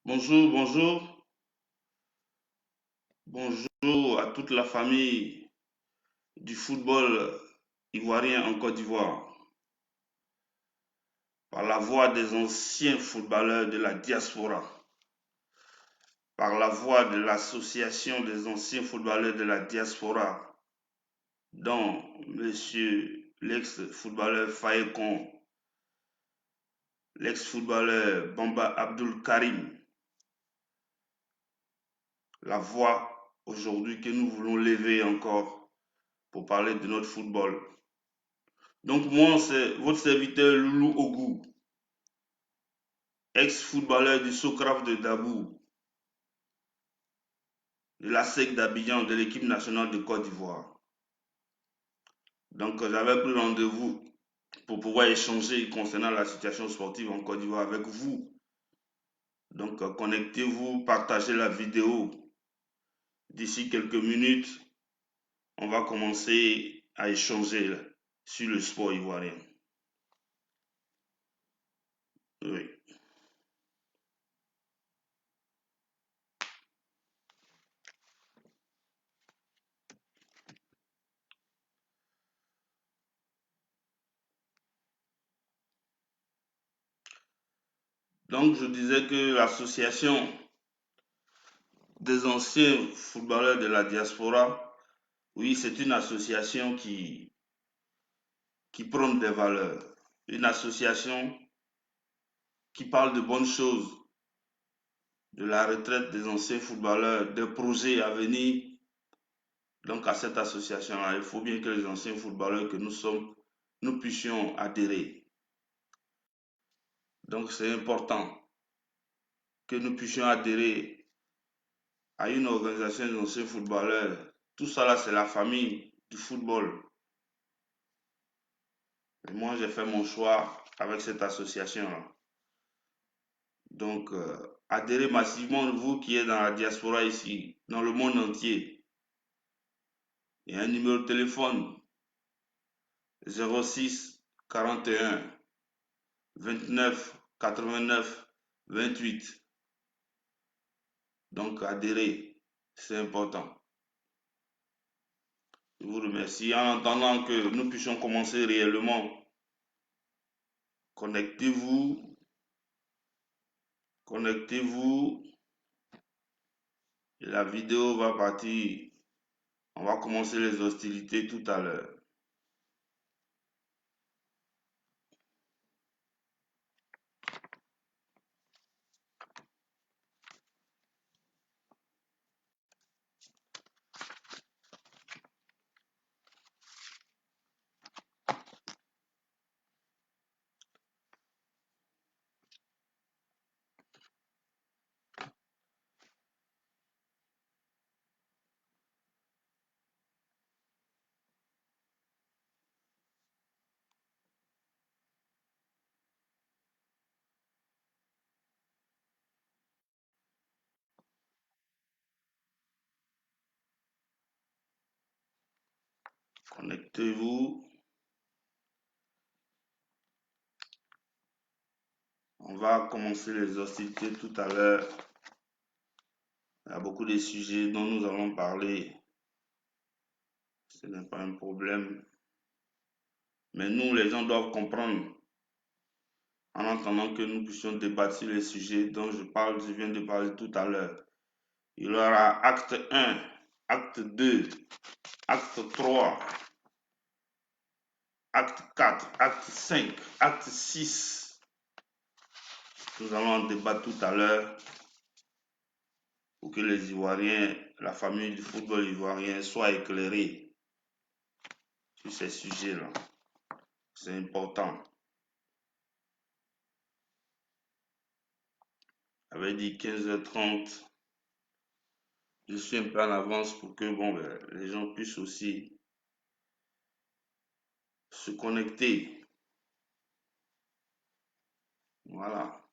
Bonjour, bonjour, bonjour à toute la famille du football ivoirien en Côte d'Ivoire. Par la voix des anciens footballeurs de la diaspora, par la voix de l'association des anciens footballeurs de la diaspora, dont monsieur l'ex-footballeur Fayekom, l'ex-footballeur Bamba Abdul Karim, la voix aujourd'hui que nous voulons lever encore pour parler de notre football. Donc moi, c'est votre serviteur Loulou Ogou, ex-footballeur du Socraf de Dabou, de la SEC d'Abidjan, de l'équipe nationale de Côte d'Ivoire. Donc j'avais pris rendez-vous pour pouvoir échanger concernant la situation sportive en Côte d'Ivoire avec vous. Donc connectez-vous, partagez la vidéo. D'ici quelques minutes, on va commencer à échanger sur le sport ivoirien. Oui. Donc je disais que l'association des anciens footballeurs de la diaspora, oui, c'est une association qui prône des valeurs, une association qui parle de bonnes choses, de la retraite des anciens footballeurs, des projets à venir. Donc à cette association-là, il faut bien que les anciens footballeurs que nous sommes, nous puissions adhérer. Donc c'est important que nous puissions adhérer à une organisation des anciens footballeurs. Tout ça là, c'est la famille du football. Et moi, j'ai fait mon choix avec cette association-là. Donc, adhérez massivement, vous qui êtes dans la diaspora ici, dans le monde entier. Il y a un numéro de téléphone 06 41 29 89 28. Donc, adhérez, c'est important. Je vous remercie. En attendant que nous puissions commencer réellement, connectez-vous, connectez-vous. Et la vidéo va partir. On va commencer les hostilités tout à l'heure. Connectez-vous. On va commencer les hostilités tout à l'heure. Il y a beaucoup de sujets dont nous allons parler. Ce n'est pas un problème. Mais nous, les gens doivent comprendre en attendant que nous puissions débattre sur les sujets dont je viens de parler tout à l'heure. Il y aura acte 1, acte 2, acte 3, acte 4, acte 5, acte 6. Nous allons en débattre tout à l'heure pour que les Ivoiriens, la famille du football ivoirien soient éclairés sur ces sujets-là. C'est important. J'avais dit 15h30. Je suis un peu en avance pour que les gens puissent aussi se connecter. Voilà.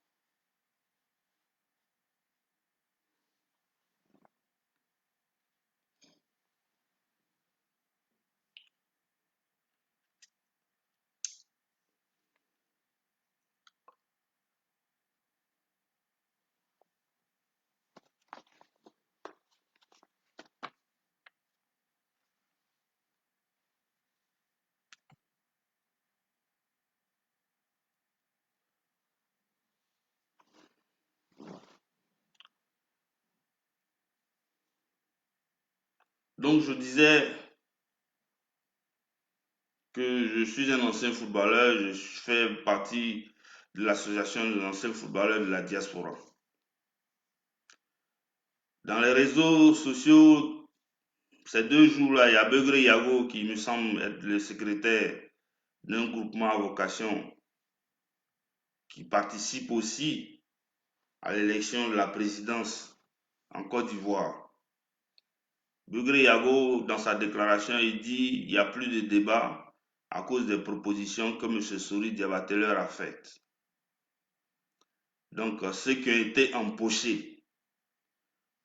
Donc je disais que je suis un ancien footballeur, je fais partie de l'association des anciens footballeurs de la diaspora. Dans les réseaux sociaux, ces 2 jours-là, il y a Begré Yago qui me semble être le secrétaire d'un groupement à vocation qui participe aussi à l'élection de la présidence en Côte d'Ivoire. Begré Yago, dans sa déclaration, il dit qu'il n'y a plus de débat à cause des propositions que M. Sori Diabaté leur a faites. Donc, ceux qui ont été empochés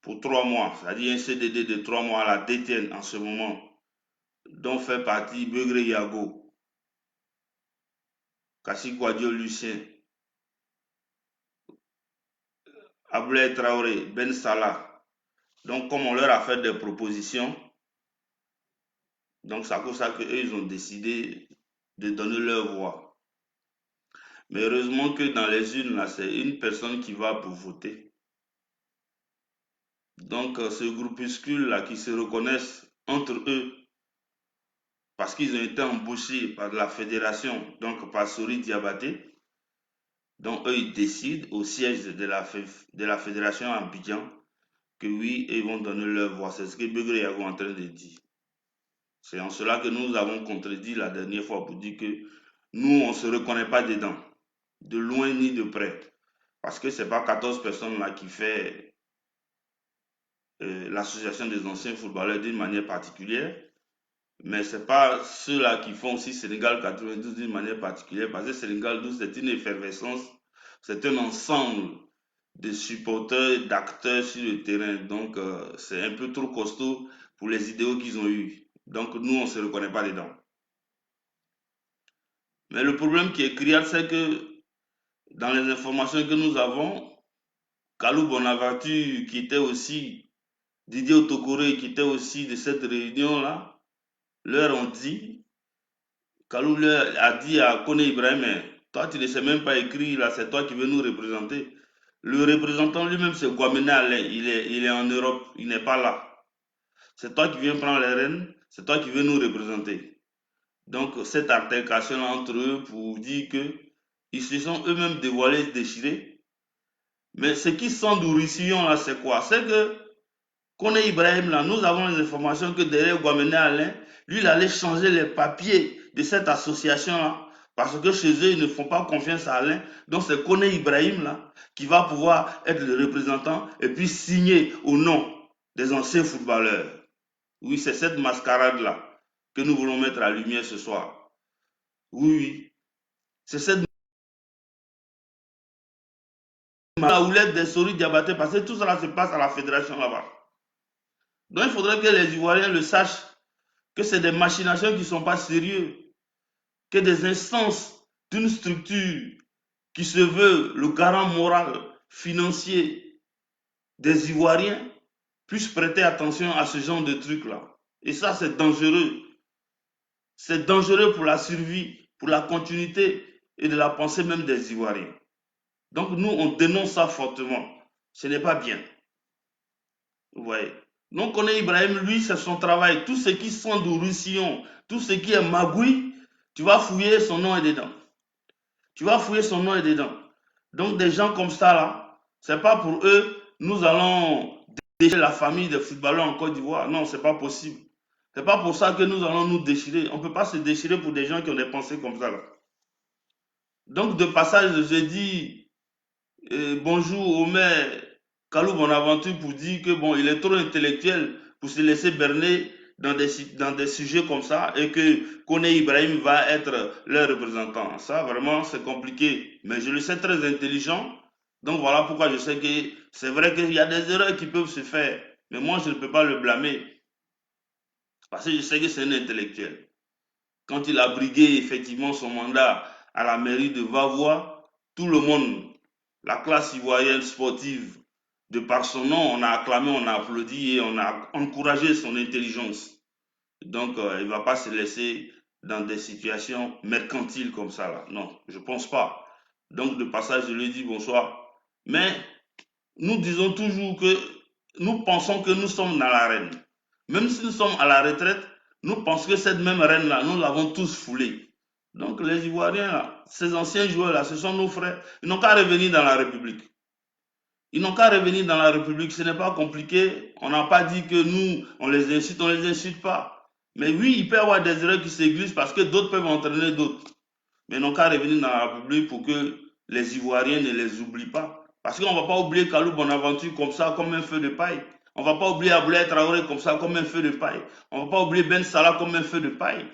pour 3 mois, c'est-à-dire un CDD de 3 mois à la détienne en ce moment, dont fait partie Begré Yago, Kassi Kouadio Lucien, Abdoulaye Traoré, Ben Salah. Donc, comme on leur a fait des propositions, donc c'est à cause de ça qu'eux, ils ont décidé de donner leur voix. Mais heureusement que dans les urnes, là, c'est une personne qui va pour voter. Donc, ce groupuscule-là qui se reconnaissent entre eux, parce qu'ils ont été embauchés par la fédération, donc par Sori Diabaté, donc eux, ils décident au siège de la fédération à Abidjan que oui, ils vont donner leur voix. C'est ce que Begré Yago est en train de dire. C'est en cela que nous avons contredit la dernière fois pour dire que nous, on ne se reconnaît pas dedans, de loin ni de près. Parce que ce n'est pas 14 personnes là qui fait l'association des anciens footballeurs d'une manière particulière, mais ce n'est pas ceux-là qui font aussi Sénégal 92 d'une manière particulière, parce que Sénégal 12, c'est une effervescence, c'est un ensemble de supporters, d'acteurs sur le terrain. Donc, c'est un peu trop costaud pour les idéaux qu'ils ont eus. Donc, nous, on ne se reconnaît pas dedans. Mais le problème qui est criard, c'est que dans les informations que nous avons, Kalou Bonaventure, qui était aussi, Didier Otokoré, qui était aussi de cette réunion-là, leur ont dit, Kalou leur a dit à Kone Ibrahim, toi tu ne sais même pas écrire, là, c'est toi qui veux nous représenter. Le représentant lui-même, c'est Guamena Alain, il est en Europe, il n'est pas là. C'est toi qui viens prendre les rênes, c'est toi qui veux nous représenter. Donc, cette altercation entre eux pour dire que ils se sont eux-mêmes dévoilés, déchirés. Mais ce qui sent d'ourissillon là, c'est quoi? C'est que Kone Ibrahim, là, nous avons les informations que derrière Guamene Alain, lui, il allait changer les papiers de cette association-là. Parce que chez eux, ils ne font pas confiance à Alain. Donc, c'est Kone Ibrahim, là, qui va pouvoir être le représentant et puis signer au nom des anciens footballeurs. Oui, c'est cette mascarade-là que nous voulons mettre à lumière ce soir. Oui, oui. C'est cette la houlette des Sori Diabaté, parce que tout cela se passe à la fédération là-bas. Donc il faudrait que les Ivoiriens le sachent, que c'est des machinations qui ne sont pas sérieuses, que des instances d'une structure qui se veut le garant moral, financier des Ivoiriens puissent prêter attention à ce genre de trucs-là. Et ça, c'est dangereux. C'est dangereux pour la survie, pour la continuité et de la pensée même des Ivoiriens. Donc nous, on dénonce ça fortement. Ce n'est pas bien. Vous voyez. Donc, on est Ibrahim, lui, c'est son travail. Tout ce qui sent du roussillon, tout ce qui est magouille, tu vas fouiller, son nom est dedans. Tu vas fouiller, son nom est dedans. Donc, des gens comme ça, là, c'est pas pour eux, nous allons déchirer la famille des footballeurs en Côte d'Ivoire. Non, c'est pas possible. C'est pas pour ça que nous allons nous déchirer. On ne peut pas se déchirer pour des gens qui ont des pensées comme ça, là. Donc, de passage, je dis bonjour au maire Kalou Bonaventure pour dire que bon, il est trop intellectuel pour se laisser berner dans des sujets comme ça et que Kone Ibrahim va être leur représentant. Ça, vraiment, c'est compliqué. Mais je le sais très intelligent. Donc voilà pourquoi je sais que c'est vrai qu'il y a des erreurs qui peuvent se faire. Mais moi, je ne peux pas le blâmer. Parce que je sais que c'est un intellectuel. Quand il a brigué effectivement son mandat à la mairie de Vavois, tout le monde, la classe ivoirienne sportive, de par son nom, on a acclamé, on a applaudi et on a encouragé son intelligence. Donc, il ne va pas se laisser dans des situations mercantiles comme ça, là. Non, je ne pense pas. Donc, de passage, je lui dis bonsoir. Mais nous disons toujours que nous pensons que nous sommes dans l'arène. Même si nous sommes à la retraite, nous pensons que cette même reine-là, nous l'avons tous foulée. Donc les Ivoiriens, là, ces anciens joueurs-là, ce sont nos frères. Ils n'ont qu'à revenir dans la République. Ils n'ont qu'à revenir dans la République, ce n'est pas compliqué. On n'a pas dit que nous, on les insulte pas. Mais oui, il peut y avoir des erreurs qui s'églissent parce que d'autres peuvent entraîner d'autres. Mais ils n'ont qu'à revenir dans la République pour que les Ivoiriens ne les oublient pas. Parce qu'on ne va pas oublier Kalou Bonaventure comme ça, comme un feu de paille. On ne va pas oublier Abdoulaye Traoré comme ça, comme un feu de paille. On ne va pas oublier Ben Salah comme un feu de paille.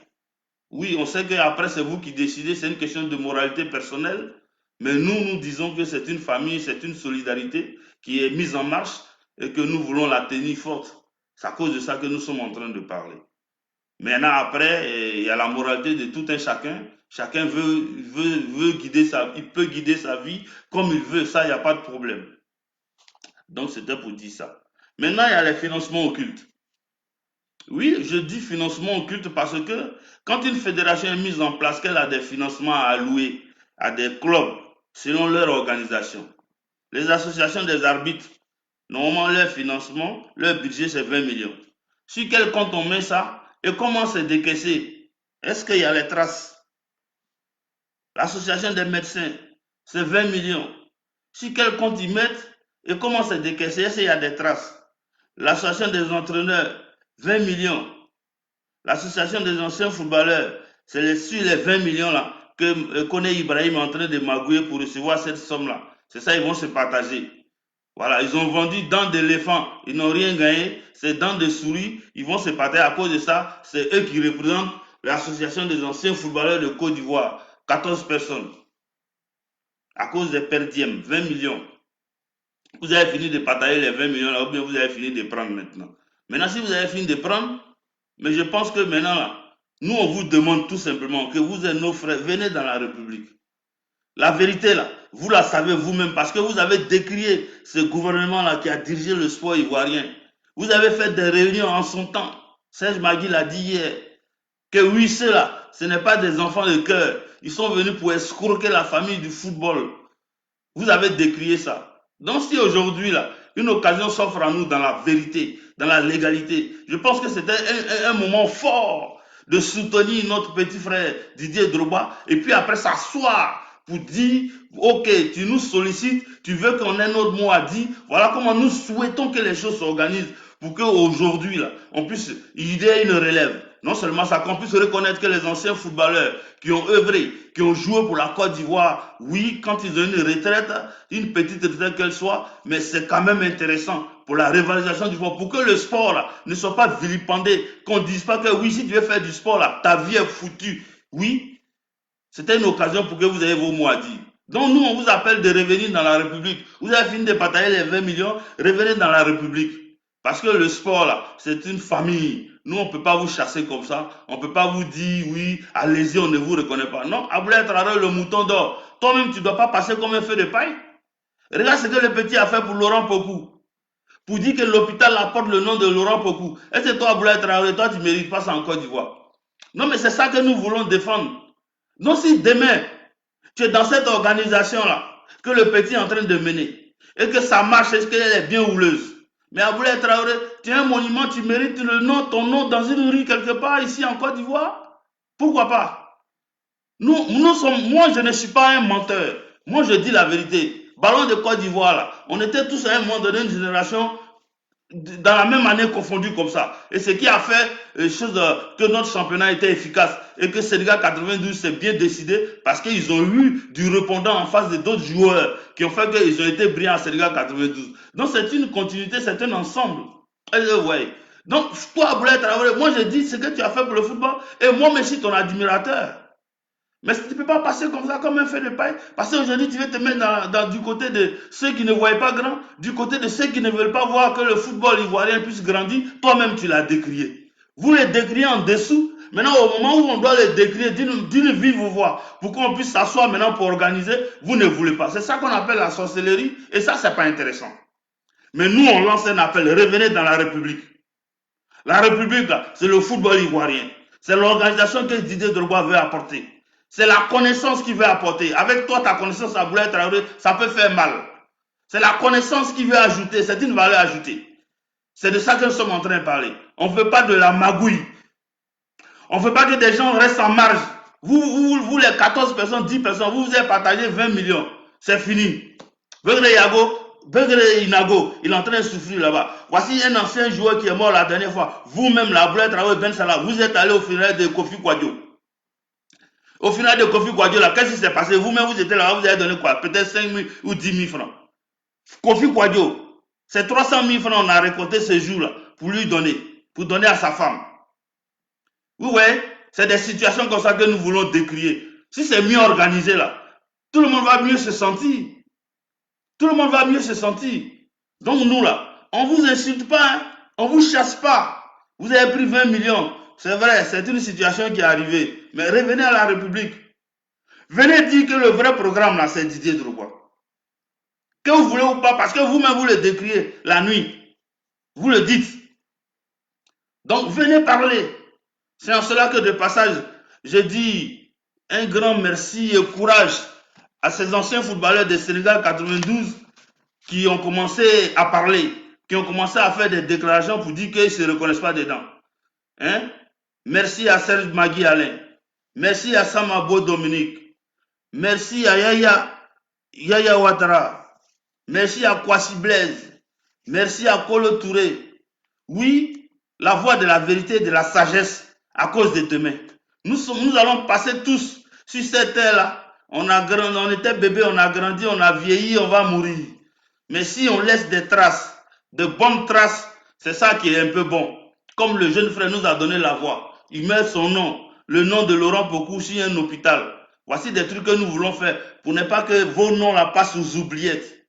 Oui, on sait qu'après, c'est vous qui décidez, c'est une question de moralité personnelle. Mais nous, nous disons que c'est une famille, c'est une solidarité qui est mise en marche et que nous voulons la tenir forte. C'est à cause de ça que nous sommes en train de parler. Maintenant, après, il y a la moralité de tout un chacun. Chacun veut guider il peut guider sa vie comme il veut. Ça, il n'y a pas de problème. Donc, c'était pour dire ça. Maintenant, il y a les financements occultes. Oui, je dis financement occulte parce que quand une fédération est mise en place, qu'elle a des financements à allouer à des clubs selon leur organisation. Les associations des arbitres, normalement leur financement, leur budget c'est 20 millions. Sur quel compte on met ça et comment c'est décaissé? Est-ce qu'il y a les traces? L'association des médecins, c'est 20 millions. Sur quel compte ils mettent et comment c'est décaissé? Est-ce qu'il y a des traces? L'association des entraîneurs, 20 millions. L'association des anciens footballeurs, c'est sur les 20 millions là que Kone Ibrahim est en train de magouiller pour recevoir cette somme-là. C'est ça, ils vont se partager. Voilà, ils ont vendu dents d'éléphant, ils n'ont rien gagné, c'est dents de souris, ils vont se partager à cause de ça. C'est eux qui représentent l'association des anciens footballeurs de Côte d'Ivoire, 14 personnes. À cause des perdièmes, 20 millions. Vous avez fini de partager les 20 millions là, ou bien vous avez fini de prendre maintenant. Maintenant, si vous avez fini de prendre, mais je pense que maintenant, là, nous, on vous demande tout simplement que vous êtes nos frères, venez dans la République. La vérité, là, vous la savez vous-même parce que vous avez décrié ce gouvernement-là qui a dirigé le sport ivoirien. Vous avez fait des réunions en son temps. Serge Magui l'a dit hier. Que oui, ceux-là, ce n'est pas des enfants de cœur. Ils sont venus pour escroquer la famille du football. Vous avez décrié ça. Donc si aujourd'hui, là, une occasion s'offre à nous dans la vérité, dans la légalité, je pense que c'était un moment fort de soutenir notre petit frère Didier Drogba et puis après s'asseoir pour dire, ok, tu nous sollicites, tu veux qu'on ait notre mot à dire, voilà comment nous souhaitons que les choses s'organisent pour qu'aujourd'hui, là, on puisse, il y ait une relève. Non seulement ça, qu'on puisse reconnaître que les anciens footballeurs qui ont œuvré, qui ont joué pour la Côte d'Ivoire, oui, quand ils ont une retraite, une petite retraite qu'elle soit, mais c'est quand même intéressant pour la rivalisation du sport, pour que le sport là, ne soit pas vilipendé, qu'on ne dise pas que oui, si tu veux faire du sport, là, ta vie est foutue. Oui, c'était une occasion pour que vous ayez vos mots à dire. Donc nous, on vous appelle de revenir dans la République. Vous avez fini de partager les 20 millions, revenez dans la République. Parce que le sport, là, c'est une famille. Nous, on ne peut pas vous chasser comme ça. On ne peut pas vous dire, oui, allez-y, on ne vous reconnaît pas. Non, Abdoulaye Traoré, le mouton d'or. Toi-même, tu ne dois pas passer comme un feu de paille. Regarde ce que le petit a fait pour Laurent Pocou. Pour dire que l'hôpital apporte le nom de Laurent Pocou. Est-ce que toi, Abdoulaye Traoré, toi, tu ne mérites pas ça en Côte d'Ivoire? Non, mais c'est ça que nous voulons défendre. Donc, si demain, tu es dans cette organisation-là, que le petit est en train de mener, et que ça marche, est-ce qu'elle est bien houleuse? Mais Abdoulaye Traoré, tu es un monument, tu mérites le nom, ton nom dans une rue quelque part ici en Côte d'Ivoire? Pourquoi pas? Nous sommes, moi je ne suis pas un menteur. Moi je dis la vérité. Ballon de Côte d'Ivoire là, on était tous à un moment donné une génération dans la même année confondue comme ça. Et ce qui a fait que notre championnat était efficace et que Sénégal 92 s'est bien décidé parce qu'ils ont eu du répondant en face de d'autres joueurs qui ont fait qu'ils ont été brillants à Sénégal 92. Donc c'est une continuité, c'est un ensemble. Ouais. Donc toi, Abdoulaye Traoré, moi je dis ce que tu as fait pour le football et moi je suis ton admirateur. Mais tu ne peux pas passer comme ça, comme un feu de paille. Parce qu'aujourd'hui, tu veux te mettre du côté de ceux qui ne voient pas grand, du côté de ceux qui ne veulent pas voir que le football ivoirien puisse grandir. Toi-même, tu l'as décrié. Vous les décriez en dessous. Maintenant, au moment où on doit les décrier d'une vive voix, pour qu'on puisse s'asseoir maintenant pour organiser, vous ne voulez pas. C'est ça qu'on appelle la sorcellerie. Et ça, c'est pas intéressant. Mais nous, on lance un appel. Revenez dans la République. La République, c'est le football ivoirien. C'est l'organisation que Didier Drogba veut apporter. C'est la connaissance qu'il veut apporter. Avec toi, ta connaissance à Abdoulaye Traoré, ça peut faire mal. C'est la connaissance qu'il veut ajouter. C'est une valeur ajoutée. C'est de ça que nous sommes en train de parler. On ne veut pas de la magouille. On ne veut pas que des gens restent en marge. Vous, les 14 personnes, 10 personnes, vous avez partagé 20 millions. C'est fini. Begre Inago, il est en train de souffrir là-bas. Voici un ancien joueur qui est mort la dernière fois. Vous-même, la Boulette Traoré Ben Salah, vous êtes allé au final de Kofi Kouadio. Au final de Kofi Kouadio, là, qu'est-ce qui s'est passé? Vous-même, vous étiez là, vous avez donné quoi? Peut-être 5 000 ou 10 000 francs. Kofi Kouadio, c'est 300 000 francs on a récolté ce jour-là pour lui donner, pour donner à sa femme. Vous voyez, c'est des situations comme ça que nous voulons décrier. Si c'est mieux organisé là, tout le monde va mieux se sentir. Tout le monde va mieux se sentir. Donc nous là, on ne vous insulte pas, hein? On ne vous chasse pas. Vous avez pris 20 millions. C'est vrai, c'est une situation qui est arrivée. Mais revenez à la République. Venez dire que le vrai programme là, c'est Didier Drogba. Que vous voulez ou pas, parce que vous-même vous le décriez la nuit. Vous le dites. Donc venez parler. C'est en cela que de passage, je dis un grand merci et courage à ces anciens footballeurs de Sénégal 92 qui ont commencé à parler, qui ont commencé à faire des déclarations pour dire qu'ils ne se reconnaissent pas dedans. Hein? Merci à Serge Magui Alain. Merci à Samabo Dominique. Merci à Yaya Ouattara. Merci à Kwasi Blaise. Merci à Kolo Touré. Oui, la voix de la vérité et de la sagesse à cause de demain. Nous allons passer tous sur cette terre-là. On était bébé, on a grandi, on a vieilli, on va mourir. Mais si on laisse des traces, de bonnes traces, c'est ça qui est un peu bon. Comme le jeune frère nous a donné la voix. Il met son nom, le nom de Laurent Pocou sur un hôpital. Voici des trucs que nous voulons faire pour ne pas que vos noms là passent aux oubliettes.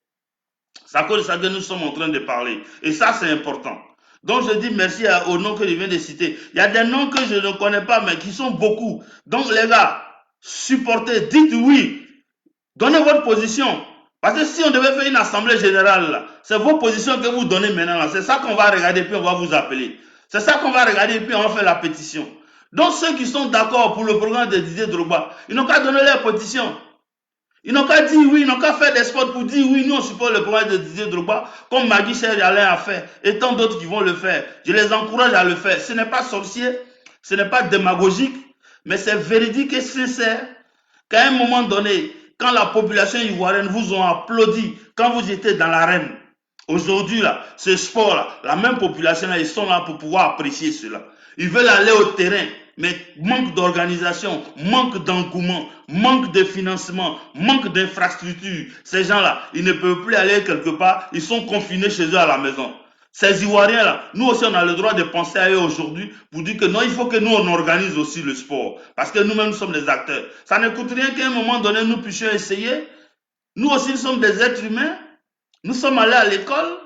C'est à cause de ça que nous sommes en train de parler. Et ça, c'est important. Donc, je dis merci aux noms que je viens de citer. Il y a des noms que je ne connais pas, mais qui sont beaucoup. Donc, les gars, supportez, dites oui. Donnez votre position. Parce que si on devait faire une assemblée générale, c'est vos positions que vous donnez maintenant. C'est ça qu'on va regarder, puis on va vous appeler. C'est ça qu'on va regarder, puis on va faire la pétition. Donc, ceux qui sont d'accord pour le programme de Didier Drogba, ils n'ont qu'à donner leur pétition. Ils n'ont qu'à dire oui, ils n'ont qu'à faire des spots pour dire oui, nous on supporte le programme de Didier Drogba, comme Magui Serge Alain a fait, et tant d'autres qui vont le faire. Je les encourage à le faire. Ce n'est pas sorcier, ce n'est pas démagogique, mais c'est véridique et sincère qu'à un moment donné, quand la population ivoirienne vous ont applaudi, quand vous étiez dans l'arène, aujourd'hui, là, ce sport-là, la même population, là, ils sont là pour pouvoir apprécier cela. Ils veulent aller au terrain, mais manque d'organisation, manque d'engouement, manque de financement, manque d'infrastructure. Ces gens-là, ils ne peuvent plus aller quelque part, ils sont confinés chez eux à la maison. Ces Ivoiriens-là, nous aussi, on a le droit de penser à eux aujourd'hui pour dire que non, il faut que nous, on organise aussi le sport. Parce que nous-mêmes, nous sommes des acteurs. Ça ne coûte rien qu'à un moment donné, nous puissions essayer. Nous aussi, nous sommes des êtres humains. Nous sommes allés à l'école.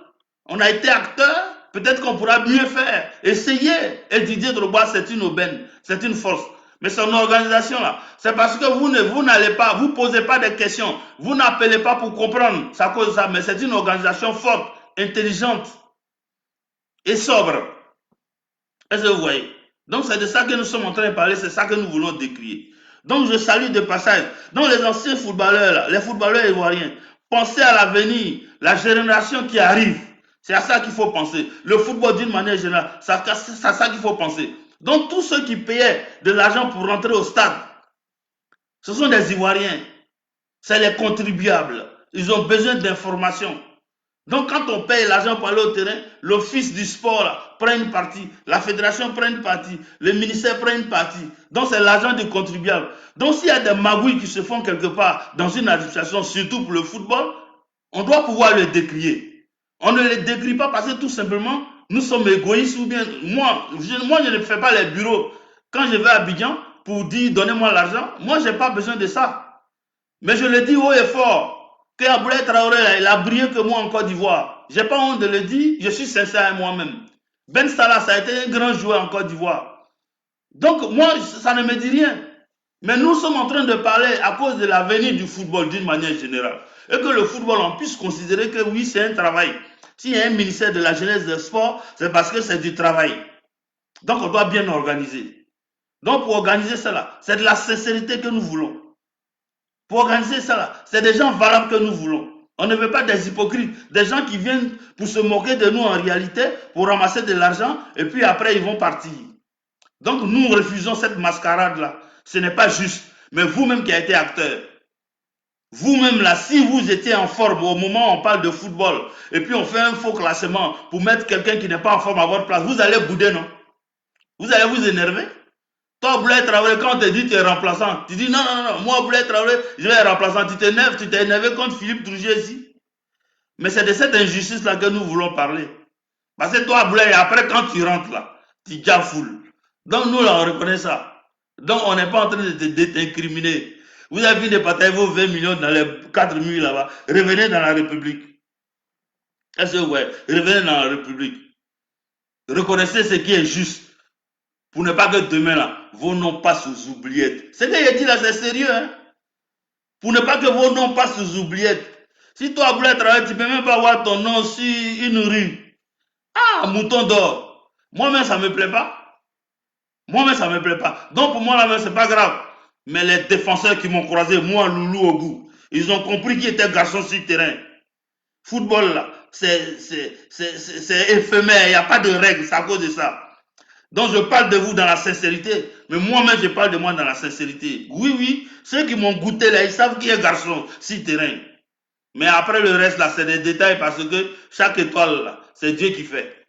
On a été acteurs. Peut-être qu'on pourra mieux faire. Essayer. Et Didier Drogba, c'est une aubaine. C'est une force. Mais son organisation là, c'est parce que vous n'allez pas, vous posez pas de questions. Vous n'appelez pas pour comprendre. C'est à cause de ça. Mais c'est une organisation forte, intelligente et sobre. Est-ce que vous voyez? Donc c'est de ça que nous sommes en train de parler, c'est ça que nous voulons décrire. Donc je salue de passage. Donc les anciens footballeurs, là, les footballeurs ivoiriens, pensez à l'avenir, la génération qui arrive. C'est à ça qu'il faut penser. Le football d'une manière générale, c'est à ça qu'il faut penser. Donc tous ceux qui payaient de l'argent pour rentrer au stade, ce sont des Ivoiriens. C'est les contribuables. Ils ont besoin d'informations. Donc quand on paye l'argent pour aller au terrain, l'office du sport là, prend une partie, la fédération prend une partie, le ministère prend une partie. Donc c'est l'argent du contribuable. Donc s'il y a des magouilles qui se font quelque part dans une administration, surtout pour le football, on doit pouvoir le décrier. On ne le décrit pas parce que tout simplement, nous sommes égoïstes ou bien moi je ne fais pas les bureaux. Quand je vais à Abidjan pour dire donnez-moi l'argent, moi je n'ai pas besoin de ça. Mais je le dis haut et fort. Que Aboulaye Traoré, il a brillé que moi en Côte d'Ivoire. Je n'ai pas honte de le dire, je suis sincère à moi-même. Ben Salah, ça a été un grand joueur en Côte d'Ivoire. Donc, moi, ça ne me dit rien. Mais nous sommes en train de parler à cause de l'avenir du football d'une manière générale. Et que le football, on puisse considérer que oui, c'est un travail. S'il y a un ministère de la jeunesse et des sports, c'est parce que c'est du travail. Donc, on doit bien organiser. Donc, pour organiser cela, c'est de la sincérité que nous voulons. Pour organiser ça, c'est des gens valables que nous voulons. On ne veut pas des hypocrites, des gens qui viennent pour se moquer de nous en réalité, pour ramasser de l'argent, et puis après ils vont partir. Donc nous refusons cette mascarade-là. Ce n'est pas juste. Mais vous-même qui avez été acteur, vous-même là, si vous étiez en forme au moment où on parle de football, et puis on fait un faux classement pour mettre quelqu'un qui n'est pas en forme à votre place, vous allez bouder, non? Vous allez vous énerver? Toi, Boulaye Traoré, quand on te dit que tu es remplaçant, tu dis non, non, non, moi, Boulaye Traoré, je vais être remplaçant. Tu t'es énervé contre Philippe Trougier ici. Mais c'est de cette injustice-là que nous voulons parler. Parce que toi, Boulaye, après, quand tu rentres là, tu gafoules. Donc, nous, là, on reconnaît ça. Donc, on n'est pas en train de t'incriminer. Vous avez vu de partager vos 20 millions dans les 4 000 là-bas. Revenez dans la République. Est-ce que, ouais, revenez dans la République. Reconnaissez ce qui est juste. Pour ne pas que demain, là, vos noms passent aux oubliettes. Ce que j'ai dit là, c'est sérieux. Hein? Pour ne pas que vos noms passent aux oubliettes. Si toi, Boulaye Traoré, tu ne peux même pas avoir ton nom sur une rue. Ah, mouton d'or. Moi-même, ça ne me plaît pas. Moi-même, ça ne me plaît pas. Donc, pour moi, là, ce n'est pas grave. Mais les défenseurs qui m'ont croisé, moi, Loulou au bout, ils ont compris qui était garçon sur le terrain. Football, là, c'est éphémère. Il n'y a pas de règles. C'est à cause de ça. Donc, je parle de vous dans la sincérité. Mais moi-même, je parle de moi dans la sincérité. Oui, oui. Ceux qui m'ont goûté, là, ils savent qui est garçon sur le terrain. Mais après, le reste, là, c'est des détails parce que chaque étoile, là, c'est Dieu qui fait.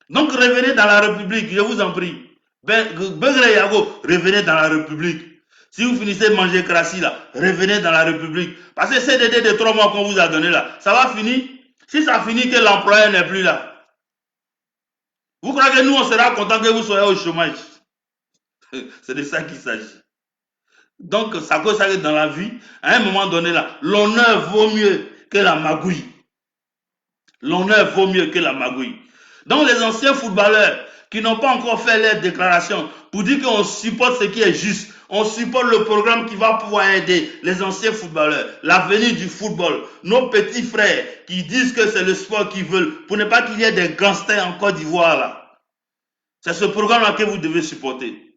Donc, revenez dans la République, je vous en prie. Begré Yago, revenez dans la République. Si vous finissez de manger crassi là, revenez dans la République. Parce que CDD de 3 mois qu'on vous a donné là, ça va finir. Si ça finit que l'employeur n'est plus là, vous croyez que nous on sera content que vous soyez au chômage? C'est de ça qu'il s'agit. Donc, ça cause ça que dans la vie, à un moment donné là, l'honneur vaut mieux que la magouille. L'honneur vaut mieux que la magouille. Donc, les anciens footballeurs qui n'ont pas encore fait leur déclaration pour dire qu'on supporte ce qui est juste, on supporte le programme qui va pouvoir aider les anciens footballeurs, l'avenir du football, nos petits frères qui disent que c'est le sport qu'ils veulent, pour ne pas qu'il y ait des gangsters en Côte d'Ivoire là. C'est ce programme-là que vous devez supporter.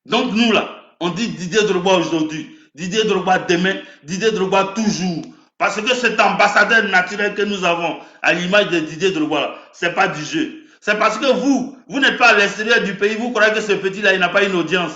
Donc nous là, on dit Didier Drogba aujourd'hui, Didier Drogba demain, Didier Drogba toujours. Parce que cet ambassadeur naturel que nous avons, à l'image de Didier Drogba, ce n'est pas du jeu. C'est parce que vous n'êtes pas à l'extérieur du pays, vous croyez que ce petit-là, il n'a pas une audience.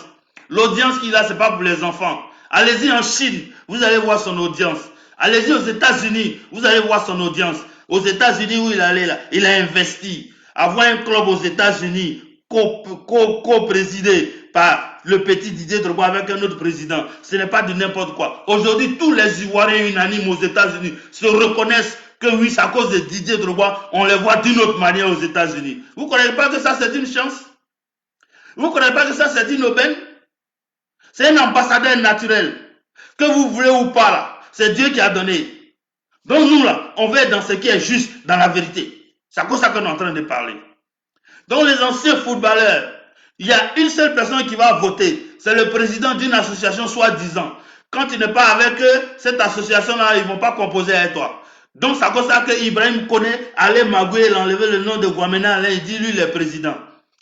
L'audience qu'il a, ce n'est pas pour les enfants. Allez-y en Chine, vous allez voir son audience. Allez-y aux États-Unis, vous allez voir son audience. Aux États-Unis où il allait là, il a investi. Avoir un club aux États-Unis, co-présidé par le petit Didier Drogba avec un autre président, ce n'est pas de n'importe quoi. Aujourd'hui, tous les Ivoiriens unanimes aux États-Unis se reconnaissent que oui, c'est à cause de Didier Drogba, on les voit d'une autre manière aux États-Unis. Vous ne croyez pas que ça, c'est une chance? Vous ne croyez pas que ça, c'est une aubaine? C'est un ambassadeur naturel. Que vous voulez ou pas, là, c'est Dieu qui a donné. Donc nous, là, on va être dans ce qui est juste, dans la vérité. C'est à cause de ça qu'on est en train de parler. Donc les anciens footballeurs, il y a une seule personne qui va voter. C'est le président d'une association soi-disant. Quand tu n'es pas avec eux, cette association-là, ils ne vont pas composer avec toi. Donc c'est à cause de ça que Ibrahim Koné allait magouiller, enlever le nom de Guamena, il dit lui le président.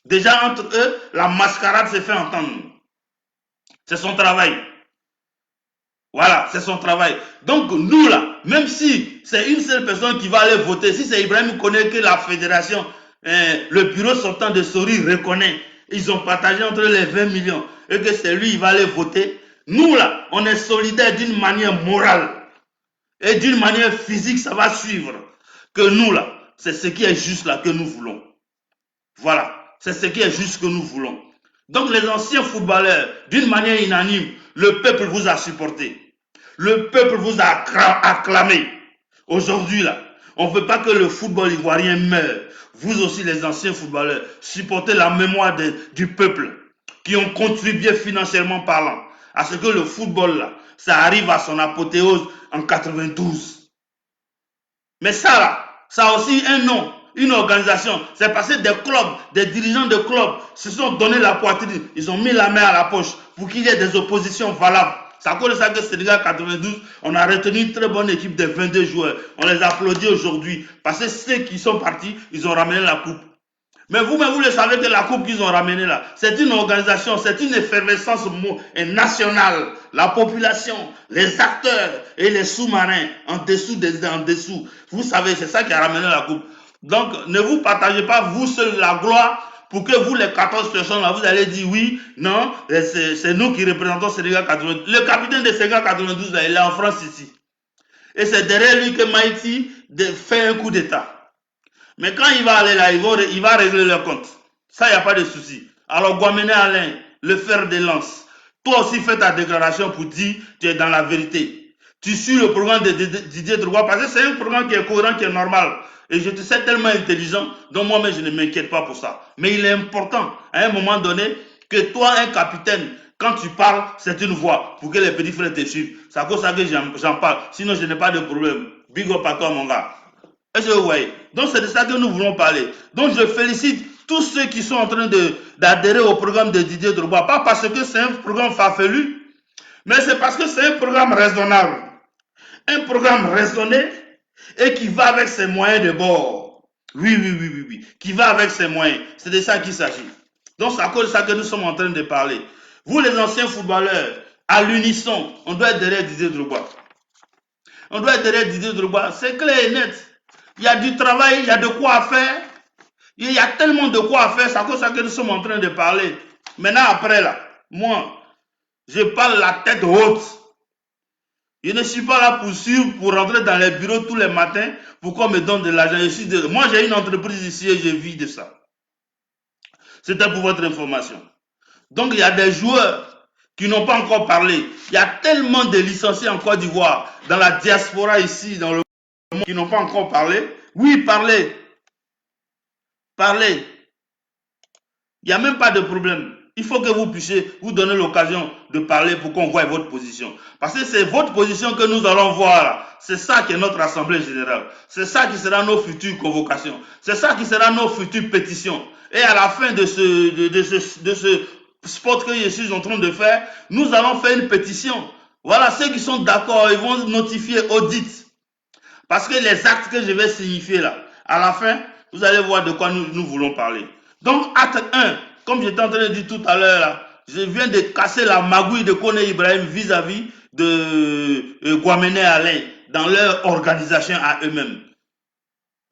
Déjà entre eux, la mascarade s'est fait entendre. C'est son travail. Voilà, c'est son travail. Donc nous là, même si c'est une seule personne qui va aller voter, si c'est Ibrahim Koné que la fédération, le bureau sortant de Sori reconnaît, ils ont partagé entre les 20 millions et que c'est lui qui va aller voter, nous là, on est solidaires d'une manière morale et d'une manière physique, ça va suivre. Que nous là, c'est ce qui est juste là que nous voulons. Voilà, c'est ce qui est juste que nous voulons. Donc les anciens footballeurs, d'une manière unanime, le peuple vous a supporté. Le peuple vous a acclamé. Aujourd'hui là, on ne veut pas que le football ivoirien meure. Vous aussi les anciens footballeurs, supportez la mémoire du peuple qui ont contribué financièrement parlant à ce que le football là, ça arrive à son apothéose en 92. Mais ça là, ça a aussi un nom, une organisation. C'est parce que des clubs, des dirigeants de clubs se sont donné la poitrine. Ils ont mis la main à la poche pour qu'il y ait des oppositions valables. C'est à cause de ça que Sénégal 92, on a retenu une très bonne équipe de 22 joueurs. On les applaudit aujourd'hui parce que ceux qui sont partis, ils ont ramené la coupe. Mais vous-même, vous le savez que la coupe qu'ils ont ramenée là, c'est une organisation, c'est une effervescence nationale. La population, les acteurs et les sous-marins en dessous. Vous savez, c'est ça qui a ramené la coupe. Donc, ne vous partagez pas vous seul la gloire pour que vous, les 14 personnes là, vous allez dire oui, non, c'est nous qui représentons Sénégal 92. Le capitaine de Sénégal 92 là, il est en France ici. Et c'est derrière lui que Maïti fait un coup d'état. Mais quand il va aller là, il va régler leur compte. Ça, il n'y a pas de souci. Alors, Guamene Alain, le fer de lance, toi aussi fais ta déclaration pour dire que tu es dans la vérité. Tu suis le programme de Didier Drogba parce que c'est un programme qui est cohérent, qui est normal. Et je te sais tellement intelligent, donc moi-même, je ne m'inquiète pas pour ça. Mais il est important, à un moment donné, que toi, un capitaine, quand tu parles, c'est une voix pour que les petits frères te suivent. C'est à cause de ça que j'en parle. Sinon, je n'ai pas de problème. Big up à toi, mon gars. Est-ce que vous voyez? Donc, c'est de ça que nous voulons parler. Donc, je félicite tous ceux qui sont en train d'adhérer au programme de Didier Drogba. Pas parce que c'est un programme farfelu, mais c'est parce que c'est un programme raisonnable. Un programme raisonné et qui va avec ses moyens de bord. Oui. Qui va avec ses moyens. C'est de ça qu'il s'agit. Donc, c'est à cause de ça que nous sommes en train de parler. Vous, les anciens footballeurs, à l'unisson, on doit être derrière Didier Drogba. On doit être derrière Didier Drogba. C'est clair et net. Il y a du travail, il y a de quoi faire. Il y a tellement de quoi faire. C'est à cause de ça que nous sommes en train de parler. Maintenant, après, là, moi, je parle la tête haute. Je ne suis pas là pour rentrer dans les bureaux tous les matins pour qu'on me donne de l'argent. Moi, j'ai une entreprise ici et je vis de ça. C'était pour votre information. Donc, il y a des joueurs qui n'ont pas encore parlé. Il y a tellement de licenciés en Côte d'Ivoire, dans la diaspora ici, dans le monde, qui n'ont pas encore parlé. Oui, parlez. Parlez. Il n'y a même pas de problème. Il faut que vous puissiez vous donner l'occasion de parler pour qu'on voie votre position. Parce que c'est votre position que nous allons voir. C'est ça qui est notre assemblée générale. C'est ça qui sera nos futures convocations. C'est ça qui sera nos futures pétitions. Et à la fin de ce spot que je suis en train de faire, nous allons faire une pétition. Voilà, ceux qui sont d'accord, ils vont notifier audit. Parce que les actes que je vais signifier là, à la fin, vous allez voir de quoi nous voulons parler. Donc, acte 1, comme j'étais en train de dire tout à l'heure, je viens de casser la magouille de Kone Ibrahim vis-à-vis de Guamene Alain dans leur organisation à eux-mêmes.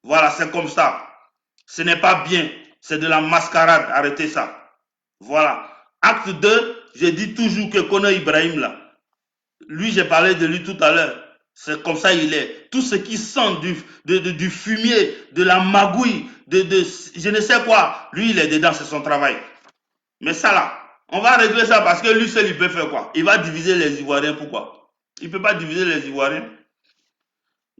Voilà, c'est comme ça. Ce n'est pas bien. C'est de la mascarade. Arrêtez ça. Voilà. Acte 2, j'ai dit toujours que Kone Ibrahim, là, lui, j'ai parlé de lui tout à l'heure. C'est comme ça il est. Tout ce qui sent du fumier, de la magouille, je ne sais quoi, lui il est dedans, c'est son travail. Mais ça là, on va régler ça parce que lui seul il peut faire quoi? Il va diviser les Ivoiriens, pourquoi? Il ne peut pas diviser les Ivoiriens.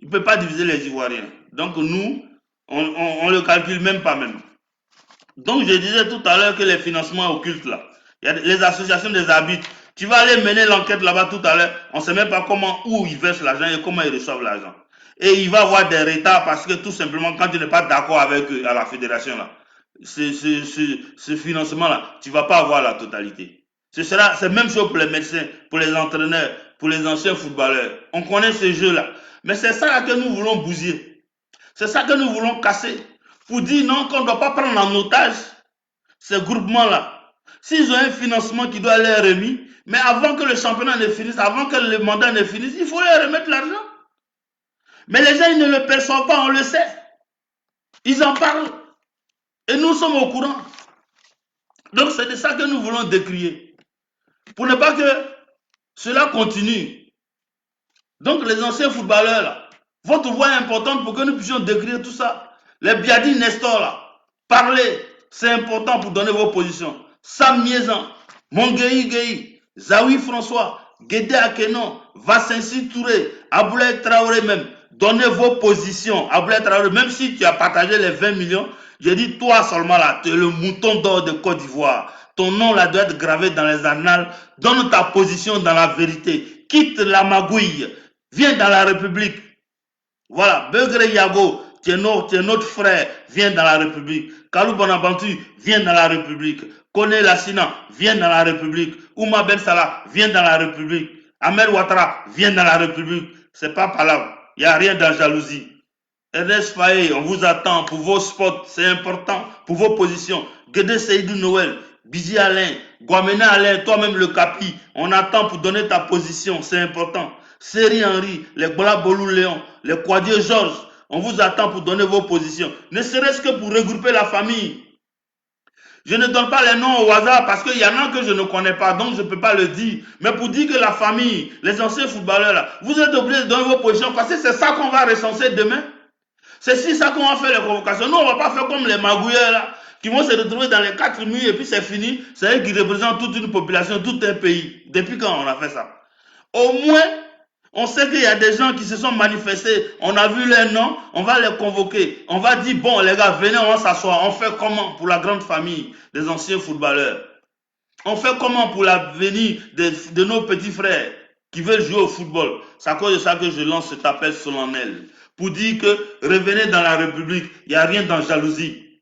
Il ne peut pas diviser les Ivoiriens. Donc nous, on le calcule même pas même. Donc je disais tout à l'heure que les financements occultes là, il y a les associations des arbitres. Tu vas aller mener l'enquête là-bas tout à l'heure. On ne sait même pas où ils versent l'argent et comment ils reçoivent l'argent. Et il va y avoir des retards parce que tout simplement, quand tu n'es pas d'accord avec eux, à la fédération, là, ce financement-là, tu ne vas pas avoir la totalité. C'est même chose pour les médecins, pour les entraîneurs, pour les anciens footballeurs. On connaît ce jeu-là. Mais c'est ça là que nous voulons bousiller. C'est ça que nous voulons casser. Pour dire non, qu'on ne doit pas prendre en otage ces groupements-là. S'ils ont un financement qui doit leur remis, mais avant que le championnat ne finisse, avant que le mandat ne finisse, il faut leur remettre l'argent. Mais les gens, ils ne le perçoivent pas, on le sait. Ils en parlent. Et nous sommes au courant. Donc c'est de ça que nous voulons décrier. Pour ne pas que cela continue. Donc les anciens footballeurs, là, votre voix est importante pour que nous puissions décrire tout ça. Les Biadi Nestor, là, parlez. C'est important pour donner vos positions. Sam Miezan, Mongueï Gueye, Zawi François, Guédé Akenon, Vassensi Touré, Aboulaye Traoré même. Donnez vos positions. Aboulaye Traoré, même si tu as partagé les 20 millions, je dis toi seulement là, tu es le mouton d'or de Côte d'Ivoire. Ton nom là doit être gravé dans les annales. Donne ta position dans la vérité. Quitte la magouille. Viens dans la République. Voilà, Begré Yago, tu es notre frère, viens dans la République. Kalou Bonabantu, viens dans la République. Kone Lassina, viens dans la République. Ouma Ben Salah, viens dans la République. Ahmed Ouattara, viens dans la République. C'est pas palable. Il n'y a rien dans la jalousie. Ernest Faye, on vous attend pour vos spots, c'est important, pour vos positions. Guédé Seydou Noël, Bizi Alain, Guamena Alain, toi-même le Capi, on attend pour donner ta position, c'est important. Seri Henry, les Bola Bolou Léon, les Quadier Georges, on vous attend pour donner vos positions. Ne serait-ce que pour regrouper la famille. Je ne donne pas les noms au hasard parce qu'il y en a que je ne connais pas, donc je ne peux pas le dire. Mais pour dire que la famille, les anciens footballeurs, là, vous êtes obligés de donner vos positions parce que c'est ça qu'on va recenser demain. C'est si ça qu'on va faire les convocations. Nous, on ne va pas faire comme les magouilleurs là, qui vont se retrouver dans les 4 murs et puis c'est fini. C'est eux qui représentent toute une population, tout un pays. Depuis quand on a fait ça? Au moins, on sait qu'il y a des gens qui se sont manifestés. On a vu leurs noms, on va les convoquer. On va dire, bon les gars, venez, on va s'asseoir. On fait comment pour la grande famille des anciens footballeurs? On fait comment pour l'avenir de nos petits frères qui veulent jouer au football? C'est à cause de ça que je lance cet appel solennel. Pour dire que revenez dans la République, il n'y a rien dans jalousie.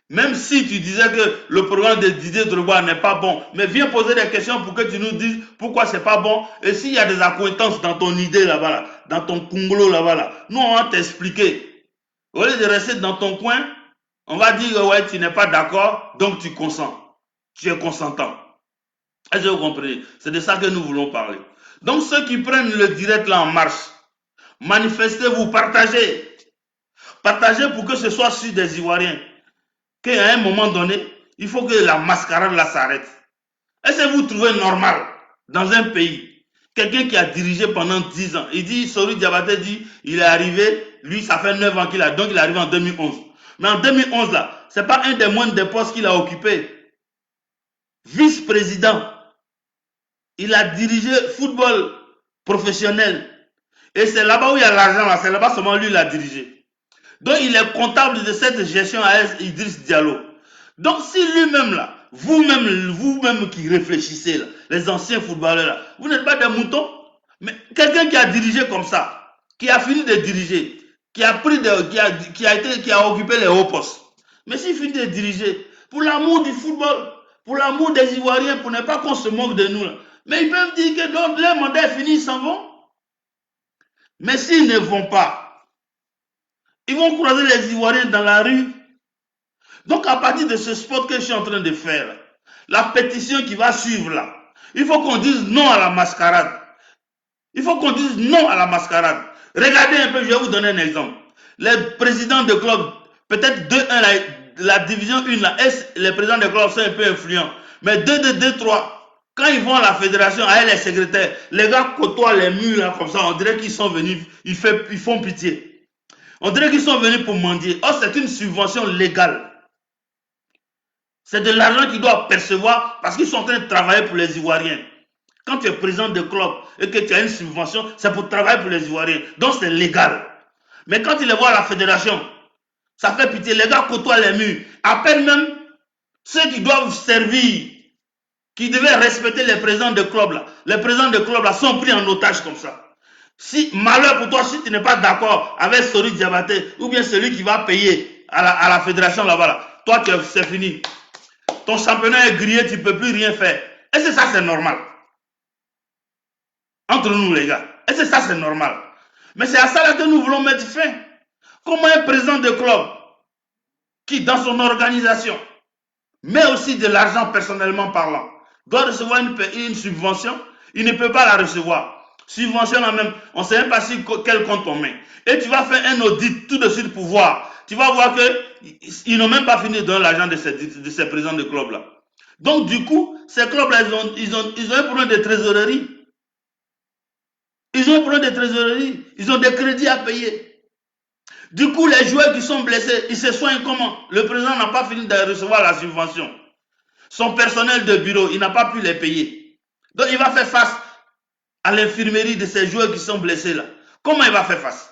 Même si tu disais que le programme de Didier Drogba n'est pas bon, mais viens poser des questions pour que tu nous dises pourquoi c'est pas bon. Et s'il y a des accointances dans ton idée là-bas, là, dans ton congolo là-bas, là, nous on va t'expliquer. Au lieu de rester dans ton coin, on va dire ouais, tu n'es pas d'accord, donc tu consens. Tu es consentant. Est-ce que vous comprenez? C'est de ça que nous voulons parler. Donc ceux qui prennent le direct là en marche, manifestez-vous, partagez. Partagez pour que ce soit sur des Ivoiriens. Qu'à un moment donné, il faut que la mascarade là s'arrête. Est-ce que vous trouvez normal dans un pays, quelqu'un qui a dirigé pendant 10 ans, il dit, Sori Diabaté dit, il est arrivé, lui ça fait 9 ans qu'il a, donc il est arrivé en 2011. Mais en 2011 là, c'est pas un des moindres des postes qu'il a occupé. Vice-président, il a dirigé football professionnel. Et c'est là-bas où il y a l'argent, là, c'est là-bas seulement lui il a dirigé. Donc il est comptable de cette gestion à Idriss Diallo. Donc si lui-même là, vous-même qui réfléchissez là, les anciens footballeurs là, vous n'êtes pas des moutons, mais quelqu'un qui a dirigé comme ça, qui a fini de diriger, qui a occupé les hauts postes. Mais s'il finit de diriger, pour l'amour du football, pour l'amour des Ivoiriens, pour ne pas qu'on se moque de nous là, mais ils peuvent dire que donc leur mandat est fini, ils s'en vont. Mais s'ils ne vont pas, ils vont croiser les Ivoiriens dans la rue. Donc à partir de ce spot que je suis en train de faire, la pétition qui va suivre là, il faut qu'on dise non à la mascarade. Il faut qu'on dise non à la mascarade. Regardez un peu, je vais vous donner un exemple. Les présidents de clubs, peut-être 2-1, la division 1, là, les présidents de clubs sont un peu influents. Mais 2-2, 2-3, quand ils vont à la fédération, avec les secrétaires, les gars côtoient les murs là comme ça, on dirait qu'ils sont venus, ils font pitié. On dirait qu'ils sont venus pour mendier. Or, c'est une subvention légale. C'est de l'argent qu'ils doivent percevoir parce qu'ils sont en train de travailler pour les Ivoiriens. Quand tu es président de club et que tu as une subvention, c'est pour travailler pour les Ivoiriens. Donc c'est légal. Mais quand tu les vois à la fédération, ça fait pitié. Les gars côtoient les murs. Appellent même ceux qui doivent servir, qui devaient respecter les présidents de club là. Les présidents de club là sont pris en otage comme ça. Si, malheur pour toi, si tu n'es pas d'accord avec Sori Diabaté ou bien celui qui va payer à la fédération là-bas, là, toi, c'est fini. Ton championnat est grillé, tu ne peux plus rien faire. Est-ce que ça, c'est normal? Entre nous, les gars. Est-ce que ça, c'est normal? Mais c'est à ça là que nous voulons mettre fin. Comment un président de club qui, dans son organisation, met aussi de l'argent personnellement parlant, doit recevoir une subvention, il ne peut pas la recevoir. Subvention là même, on ne sait même pas quel compte on met. Et tu vas faire un audit tout de suite pour voir. Tu vas voir qu'ils n'ont même pas fini de donner l'argent de ces présidents de club là. Donc du coup, ces clubs là, ils ont un problème de trésorerie. Ils ont un problème de trésorerie. Ils ont des crédits à payer. Du coup, les joueurs qui sont blessés, ils se soignent comment? Le président n'a pas fini de recevoir la subvention. Son personnel de bureau, il n'a pas pu les payer. Donc il va faire face à l'infirmerie de ces joueurs qui sont blessés là. Comment il va faire face?